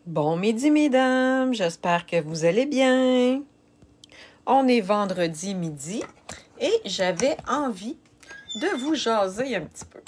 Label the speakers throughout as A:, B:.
A: Bon midi, mesdames, j'espère que vous allez bien. On est vendredi midi et j'avais envie de vous jaser un petit peu.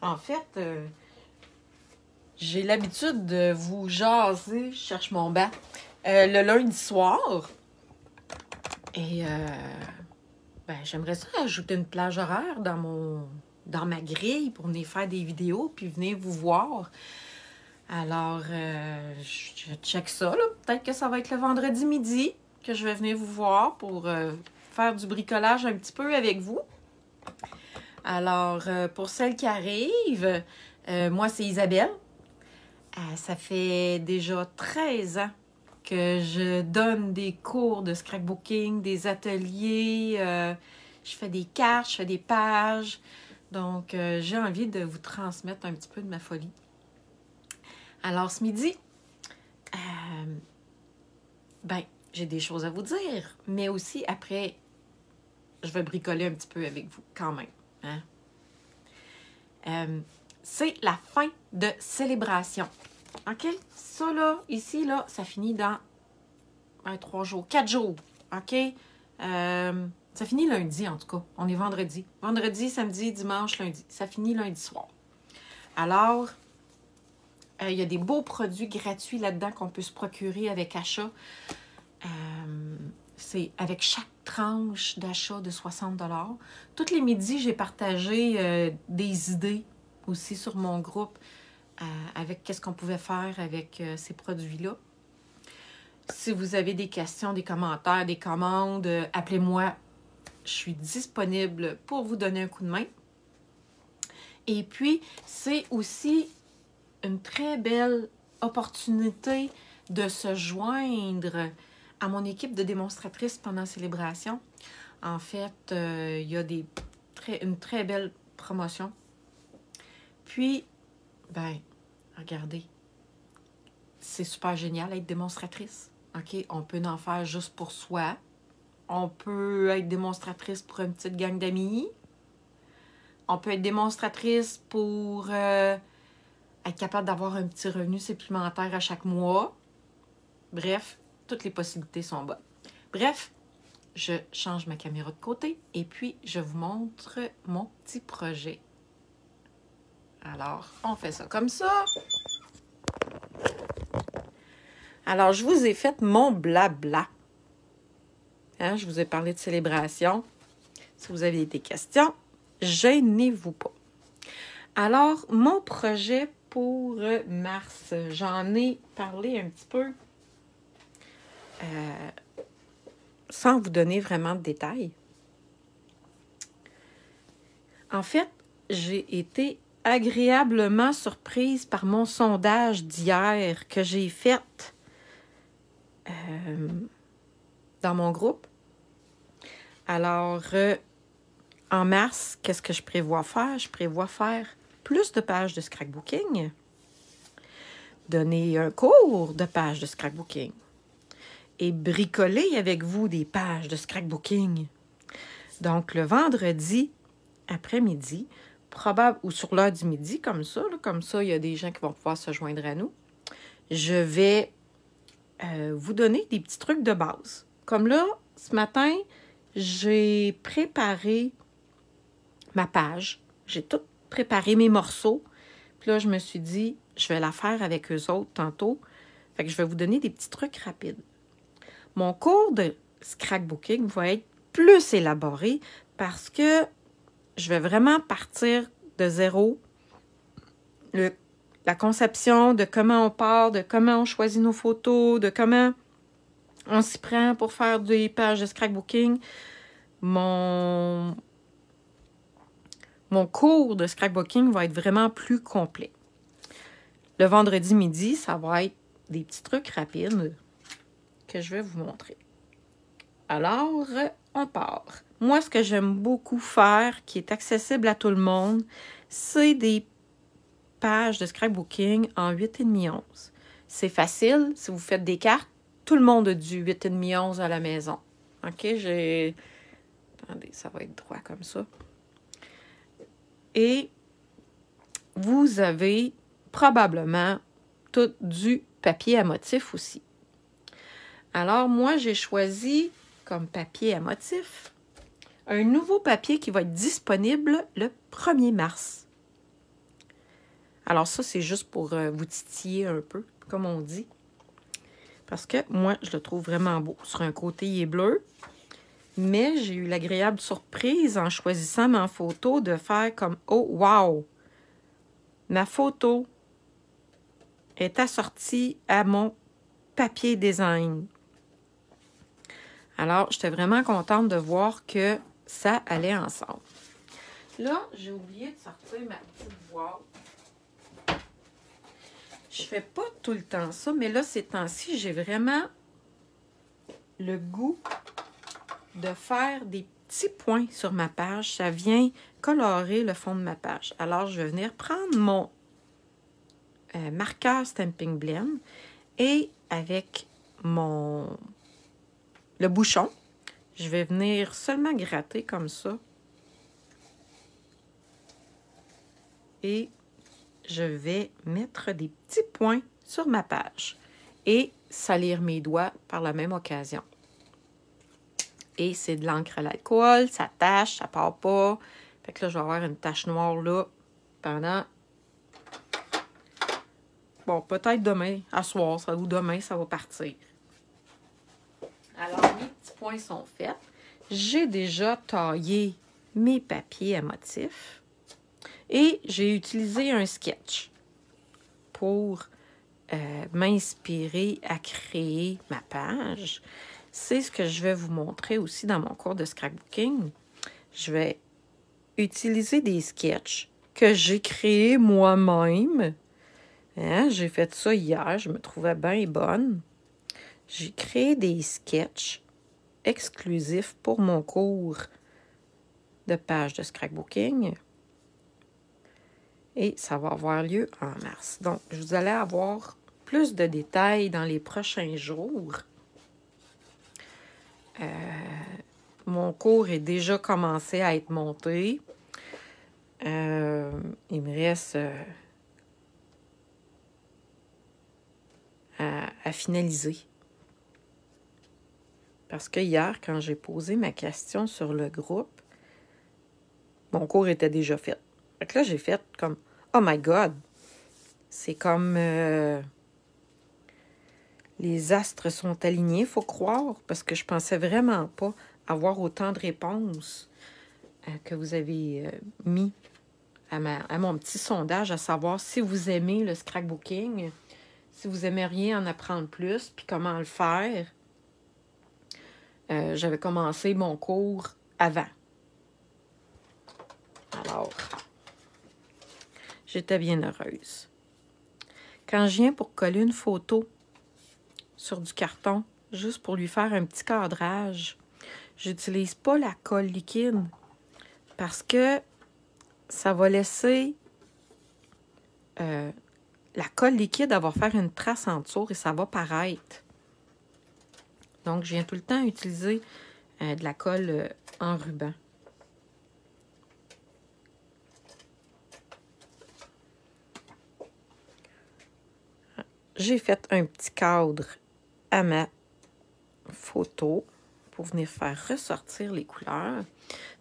A: En fait, j'ai l'habitude de vous jaser, je cherche mon banc, le lundi soir. Et j'aimerais ça ajouter une plage horaire dans ma grille pour venir faire des vidéos puis venir vous voir. Alors, je check ça, là. Peut-être que ça va être le vendredi midi que je vais venir vous voir pour faire du bricolage un petit peu avec vous. Alors, pour celles qui arrivent, moi, c'est Isabelle. Ça fait déjà 13 ans que je donne des cours de scrapbooking, des ateliers. Je fais des cartes, je fais des pages. Donc, j'ai envie de vous transmettre un petit peu de ma folie. Alors, ce midi, j'ai des choses à vous dire, mais aussi après, je vais bricoler un petit peu avec vous quand même. Hein? C'est la fin de célébration. OK? Ça, là, ici, là, ça finit dans 3 jours, 4 jours. OK? Ça finit lundi, en tout cas. On est vendredi. Vendredi, samedi, dimanche, lundi. Ça finit lundi soir. Alors, il y a des beaux produits gratuits là-dedans qu'on peut se procurer avec achat. C'est avec chaque tranche d'achat de 60 $. Tous les midis, j'ai partagé des idées aussi sur mon groupe avec qu'est-ce qu'on pouvait faire avec ces produits-là. Si vous avez des questions, des commentaires, des commandes, appelez-moi. Je suis disponible pour vous donner un coup de main. Et puis, c'est aussi une très belle opportunité de se joindre à mon équipe de démonstratrices pendant la célébration. En fait, il y a une très belle promotion. Puis, regardez, c'est super génial être démonstratrice. OK? On peut en faire juste pour soi. On peut être démonstratrice pour une petite gang d'amis. On peut être démonstratrice pour être capable d'avoir un petit revenu supplémentaire à chaque mois. Bref, toutes les possibilités sont bonnes. Bref, je change ma caméra de côté et puis je vous montre mon petit projet. Alors, on fait ça comme ça. Alors, je vous ai fait mon blabla. Hein, je vous ai parlé de célébration. Si vous avez des questions, gênez-vous pas. Alors, mon projet pour mars, j'en ai parlé un petit peu sans vous donner vraiment de détails. En fait, j'ai été agréablement surprise par mon sondage d'hier que j'ai fait dans mon groupe. Alors, en mars, qu'est-ce que je prévois faire? Je prévois faire plus de pages de scrapbooking, donner un cours de pages de scrapbooking et bricoler avec vous des pages de scrapbooking. Donc, le vendredi après-midi, ou sur l'heure du midi, comme ça, il y a des gens qui vont pouvoir se joindre à nous. Je vais vous donner des petits trucs de base. Comme là, ce matin, j'ai préparé ma page. J'ai tout préparé mes morceaux. Puis là, je me suis dit, je vais la faire avec eux autres tantôt. Fait que je vais vous donner des petits trucs rapides. Mon cours de scrapbooking va être plus élaboré parce que je vais vraiment partir de zéro. La conception de comment on part, de comment on choisit nos photos, de comment on s'y prend pour faire des pages de scrapbooking. Mon cours de scrapbooking va être vraiment plus complet. Le vendredi midi, ça va être des petits trucs rapides que je vais vous montrer. Alors, on part. Moi, ce que j'aime beaucoup faire, qui est accessible à tout le monde, c'est des pages de scrapbooking en 8,5 11. C'est facile. Si vous faites des cartes, tout le monde a du 8,5 11 à la maison. OK? Attendez, ça va être droit comme ça. Et vous avez probablement tout du papier à motif aussi. Alors, moi, j'ai choisi comme papier à motif un nouveau papier qui va être disponible le 1er mars. Alors ça, c'est juste pour vous titiller un peu, comme on dit. Parce que moi, je le trouve vraiment beau. Sur un côté, il est bleu. Mais j'ai eu l'agréable surprise en choisissant ma photo de faire comme « Oh, wow! Ma photo est assortie à mon papier design. » Alors, j'étais vraiment contente de voir que ça allait ensemble. Là, j'ai oublié de sortir ma petite boîte. Je fais pas tout le temps ça, mais là, ces temps-ci, j'ai vraiment le goût de faire des petits points sur ma page. Ça vient colorer le fond de ma page. Alors, je vais venir prendre mon marqueur Stampin' Blend et avec le bouchon, je vais venir seulement gratter comme ça. Et je vais mettre des petits points sur ma page et salir mes doigts par la même occasion. Et c'est de l'encre à l'alcool, ça tache, ça part pas. Fait que là, je vais avoir une tache noire là pendant... Bon, peut-être demain, à soir, ou demain, ça va partir. Alors, mes petits points sont faits. J'ai déjà taillé mes papiers à motif. Et j'ai utilisé un sketch pour m'inspirer à créer ma page. C'est ce que je vais vous montrer aussi dans mon cours de scrapbooking. Je vais utiliser des sketchs que j'ai créés moi-même. Hein? J'ai fait ça hier, je me trouvais bien bonne. J'ai créé des sketchs exclusifs pour mon cours de page de scrapbooking. Et ça va avoir lieu en mars. Donc, vous allez avoir plus de détails dans les prochains jours. Mon cours est déjà commencé à être monté. Il me reste à finaliser. Parce que hier, quand j'ai posé ma question sur le groupe, mon cours était déjà fait. Fait que là, j'ai fait comme « Oh my God! » C'est comme les astres sont alignés, il faut croire, parce que je pensais vraiment pas avoir autant de réponses que vous avez mis à mon petit sondage, à savoir si vous aimez le scrapbooking, si vous aimeriez en apprendre plus, puis comment le faire. J'avais commencé mon cours avant. Alors, j'étais bien heureuse. Quand je viens pour coller une photo sur du carton, juste pour lui faire un petit cadrage, j'utilise pas la colle liquide parce que ça va laisser la colle liquide, elle va faire une trace en dessous et ça va paraître. Donc, je viens tout le temps utiliser de la colle en ruban. J'ai fait un petit cadre à ma photo pour venir faire ressortir les couleurs.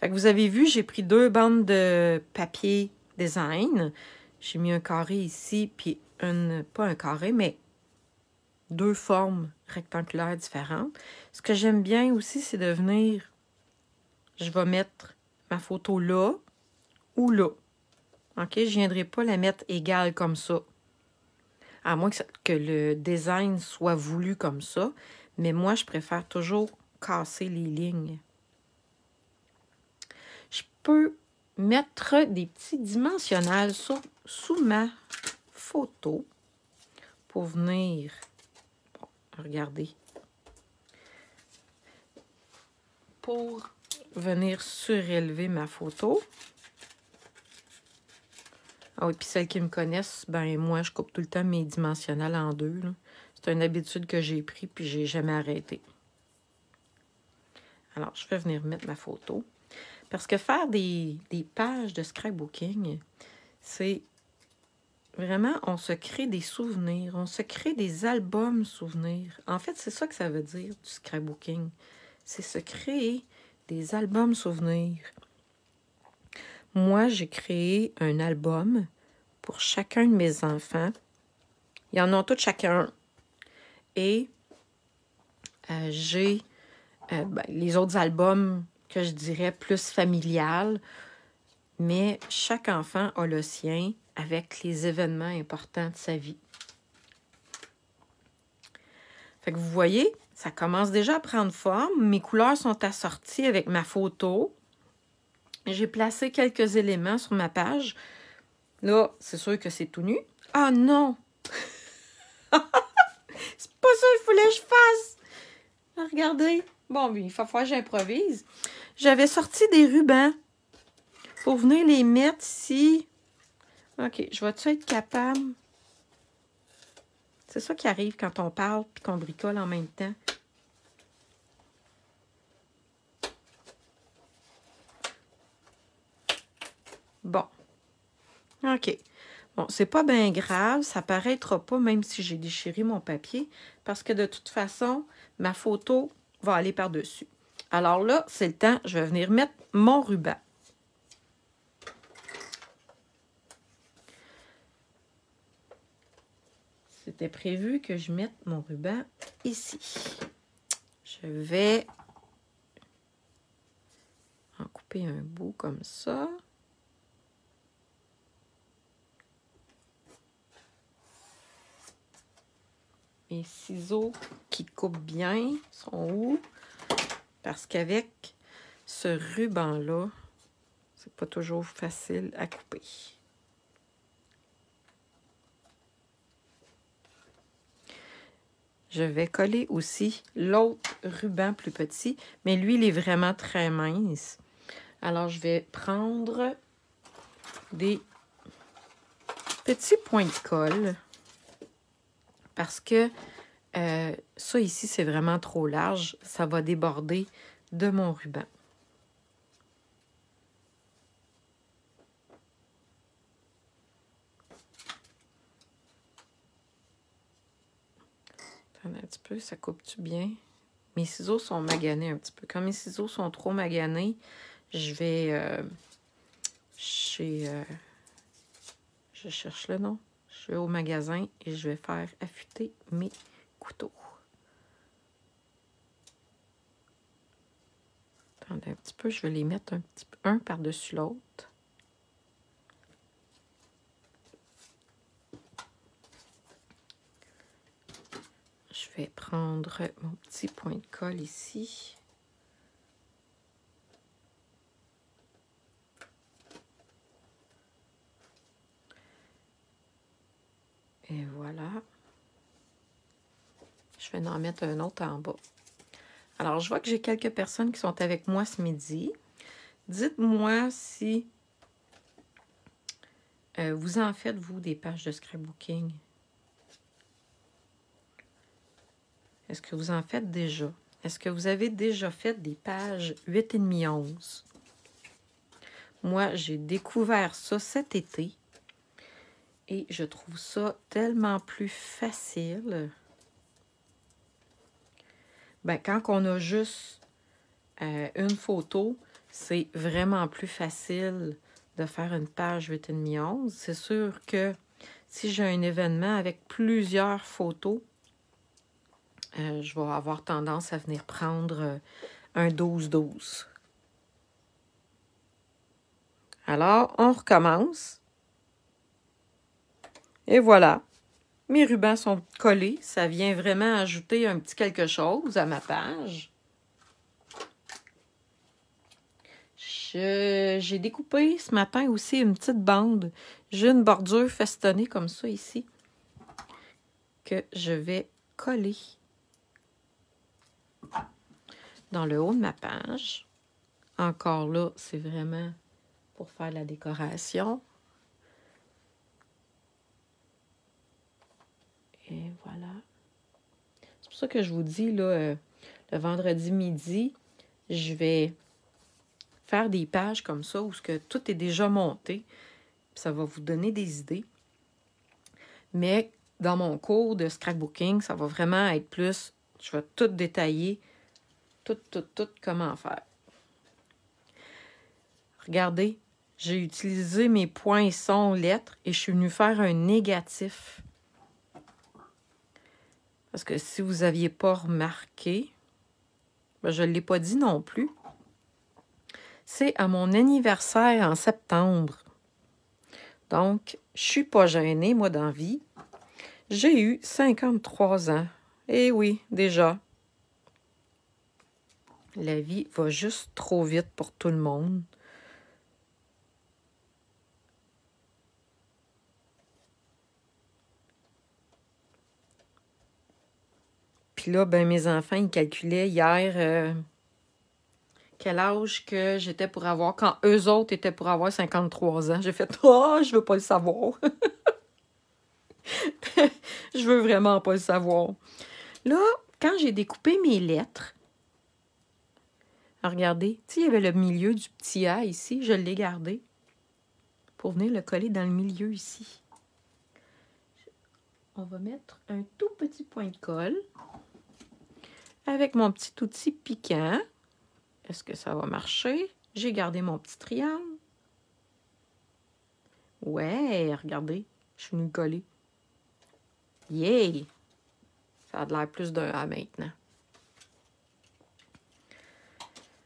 A: Fait que vous avez vu, j'ai pris 2 bandes de papier design. J'ai mis un carré ici, puis pas un carré, mais 2 formes rectangulaires différentes. Ce que j'aime bien aussi, c'est de venir... Je vais mettre ma photo là ou là. OK? Je ne viendrai pas la mettre égale comme ça. À moins que le design soit voulu comme ça. Mais moi, je préfère toujours casser les lignes. Je peux mettre des petits dimensionnels sous ma photo pour venir... Bon, regardez. Pour venir surélever ma photo. Ah oui, puis celles qui me connaissent, ben moi, je coupe tout le temps mes dimensionnels en 2. C'est une habitude que j'ai pris, puis j'ai jamais arrêté. Alors, je vais venir mettre ma photo. Parce que faire des pages de scrapbooking, c'est vraiment, on se crée des souvenirs, on se crée des albums souvenirs. En fait, c'est ça que ça veut dire, du scrapbooking. C'est se créer des albums souvenirs. Moi, j'ai créé un album pour chacun de mes enfants. Ils en ont tous chacun. Et j'ai les autres albums que je dirais plus familiales, mais chaque enfant a le sien avec les événements importants de sa vie. Fait que vous voyez, ça commence déjà à prendre forme. Mes couleurs sont assorties avec ma photo. J'ai placé quelques éléments sur ma page. Là, c'est sûr que c'est tout nu. Ah non! C'est pas ça qu'il fallait que je fasse! Regardez. Bon, il va falloir que j'improvise. J'avais sorti des rubans pour venir les mettre ici. OK, je vais-tu être capable? C'est ça qui arrive quand on parle et qu'on bricole en même temps. Bon. OK. Bon, c'est pas bien grave, ça paraîtra pas même si j'ai déchiré mon papier, parce que de toute façon, ma photo va aller par-dessus. Alors là, c'est le temps, je vais venir mettre mon ruban. C'était prévu que je mette mon ruban ici. Je vais en couper un bout comme ça. Mes ciseaux qui coupent bien sont où? Parce qu'avec ce ruban-là, c'est pas toujours facile à couper. Je vais coller aussi l'autre ruban plus petit, mais lui, il est vraiment très mince. Alors, je vais prendre des petits points de colle parce que ça ici, c'est vraiment trop large. Ça va déborder de mon ruban. Attendez un petit peu, ça coupe-tu bien? Mes ciseaux sont maganés un petit peu. Quand mes ciseaux sont trop maganés, je vais je cherche le nom. Je vais au magasin et je vais faire affûter mes couteaux. Attendez un petit peu, je vais les mettre un par-dessus l'autre. Je vais prendre mon petit point de colle ici. Et voilà. Je vais en mettre un autre en bas. Alors, je vois que j'ai quelques personnes qui sont avec moi ce midi. Dites-moi si vous en faites, vous, des pages de scrapbooking. Est-ce que vous en faites déjà? Est-ce que vous avez déjà fait des pages 8,5-11? Moi, j'ai découvert ça cet été et je trouve ça tellement plus facile. Ben, quand on a juste une photo, c'est vraiment plus facile de faire une page 8,5-11. C'est sûr que si j'ai un événement avec plusieurs photos, je vais avoir tendance à venir prendre un 12-12. Alors, on recommence. Et voilà. Mes rubans sont collés. Ça vient vraiment ajouter un petit quelque chose à ma page. J'ai découpé ce matin aussi une petite bande. J'ai une bordure festonnée comme ça ici que je vais coller dans le haut de ma page. Encore là, c'est vraiment pour faire la décoration. Et voilà. C'est pour ça que je vous dis, là, le vendredi midi, je vais faire des pages comme ça où tout est déjà monté. Ça va vous donner des idées. Mais dans mon cours de scrapbooking, ça va vraiment être plus, je vais tout détailler, tout comment faire. Regardez, j'ai utilisé mes poinçons lettres et je suis venue faire un négatif. Parce que si vous n'aviez pas remarqué, ben je ne l'ai pas dit non plus, c'est à mon anniversaire en septembre. Donc, je ne suis pas gênée, moi, dans la vie. J'ai eu 53 ans. Eh oui, déjà. La vie va juste trop vite pour tout le monde. Puis là, ben, mes enfants, ils calculaient hier quel âge que j'étais pour avoir quand eux autres étaient pour avoir 53 ans. J'ai fait « Oh, je veux pas le savoir. » Je veux vraiment pas le savoir. Là, quand j'ai découpé mes lettres, regardez, tu sais, il y avait le milieu du petit A ici, je l'ai gardé pour venir le coller dans le milieu ici. On va mettre un tout petit point de colle avec mon petit outil piquant. Est-ce que ça va marcher? J'ai gardé mon petit triangle. Ouais, regardez, je suis venue le coller. Yay! Ça a de l'air plus d'un A maintenant.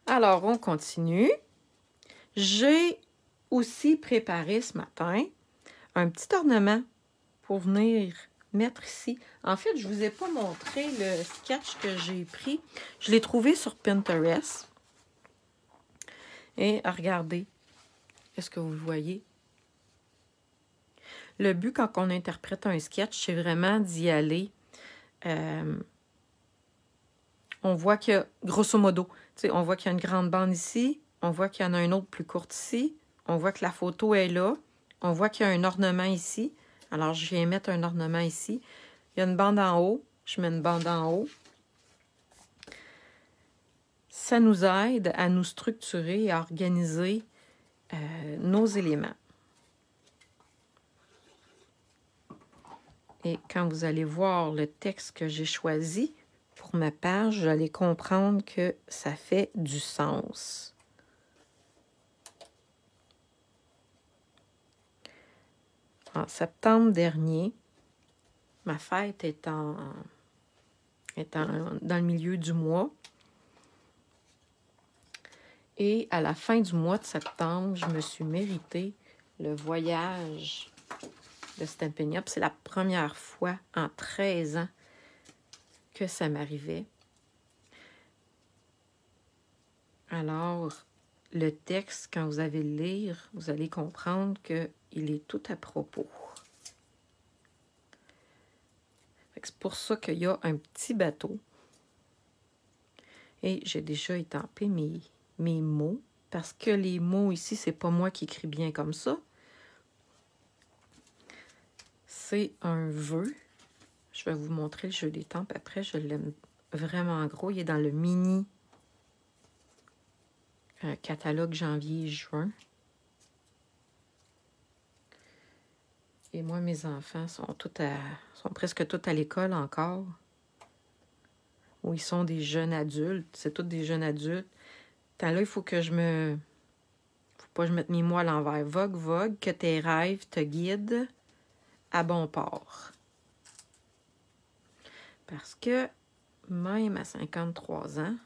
A: Alors, on continue. J'ai aussi préparé ce matin un petit ornement pour venir mettre ici. En fait, je ne vous ai pas montré le sketch que j'ai pris. Je l'ai trouvé sur Pinterest. Et regardez, est-ce que vous le voyez? Le but quand on interprète un sketch, c'est vraiment d'y aller. On voit qu'il y a, grosso modo, on voit qu'il y a une grande bande ici, on voit qu'il y en a une autre plus courte ici, on voit que la photo est là, on voit qu'il y a un ornement ici. Alors, je viens mettre un ornement ici. Il y a une bande en haut, je mets une bande en haut. Ça nous aide à nous structurer et à organiser nos éléments. Et quand vous allez voir le texte que j'ai choisi pour ma page, vous allez comprendre que ça fait du sens. En septembre dernier, ma fête est dans le milieu du mois. Et à la fin du mois de septembre, je me suis mérité le voyage de Stampin' Up. C'est la première fois en 13 ans que ça m'arrivait. Alors, le texte, quand vous allez le lire, vous allez comprendre qu'il est tout à propos. C'est pour ça qu'il y a un petit bateau. Et j'ai déjà étampé mes mots, parce que les mots ici, c'est pas moi qui écris bien comme ça. C'est un vœu. Je vais vous montrer le jeu d'étampes après. Je l'aime vraiment gros. Il est dans le mini catalogue janvier-juin. Et moi, mes enfants sont presque tous à l'école encore. Où ils sont des jeunes adultes. C'est tous des jeunes adultes. Tant là, il faut que faut pas que je mette mes mots à l'envers. Vogue, vogue, que tes rêves te guident à bon port. Parce que même à 53 ans,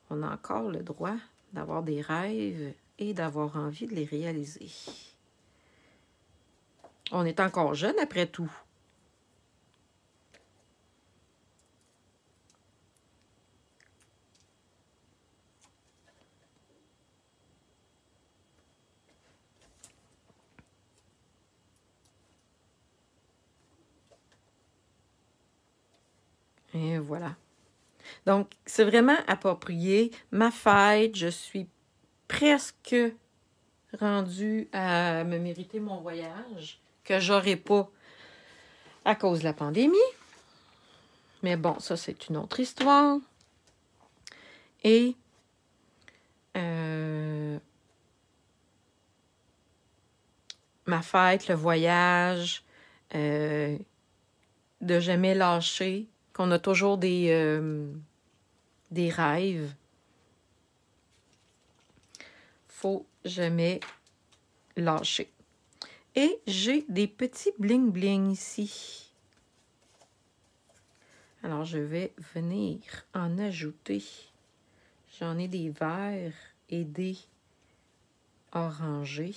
A: on a encore le droit d'avoir des rêves et d'avoir envie de les réaliser. On est encore jeune après tout. Et voilà. Donc, c'est vraiment approprié. Ma fête, je suis presque rendue à me mériter mon voyage, que j'aurai pas à cause de la pandémie. Mais bon, ça, c'est une autre histoire. Et ma fête, le voyage, de jamais lâcher, qu'on a toujours des rêves. Faut jamais lâcher. Et j'ai des petits bling-bling ici. Alors, je vais venir en ajouter. J'en ai des verts et des orangés.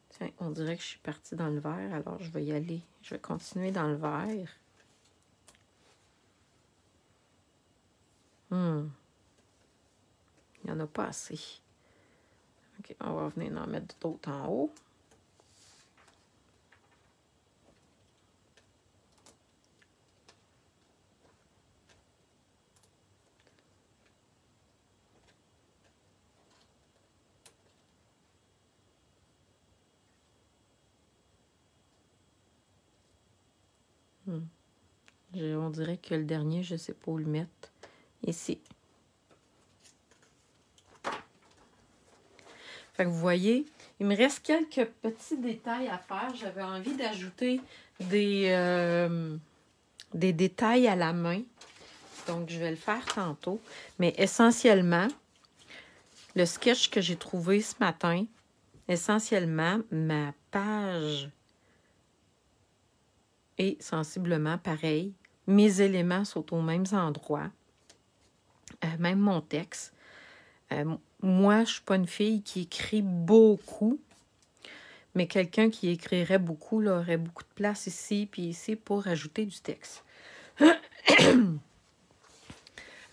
A: Tiens, on dirait que je suis partie dans le vert, alors je vais y aller. Je vais continuer dans le vert. Il n'y en a pas assez. OK, on va venir en mettre d'autres en haut. On dirait que le dernier, je ne sais pas où le mettre. Ici. Fait que vous voyez, il me reste quelques petits détails à faire. J'avais envie d'ajouter des détails à la main. Donc, je vais le faire tantôt. Mais essentiellement, le sketch que j'ai trouvé ce matin, essentiellement, ma page est sensiblement pareille. Mes éléments sont aux mêmes endroits. Même mon texte. Moi, je ne suis pas une fille qui écrit beaucoup, mais quelqu'un qui écrirait beaucoup là, aurait beaucoup de place ici puis ici pour ajouter du texte.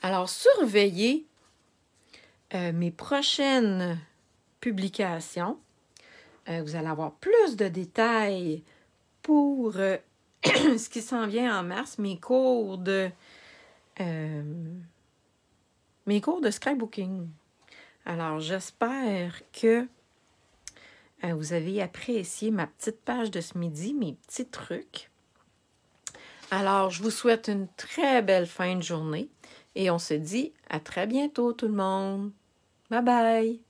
A: Alors, surveillez mes prochaines publications. Vous allez avoir plus de détails pour ce qui s'en vient en mars, mes cours de scrapbooking. Alors, j'espère que vous avez apprécié ma petite page de ce midi, mes petits trucs. Alors, je vous souhaite une très belle fin de journée et on se dit à très bientôt tout le monde. Bye bye!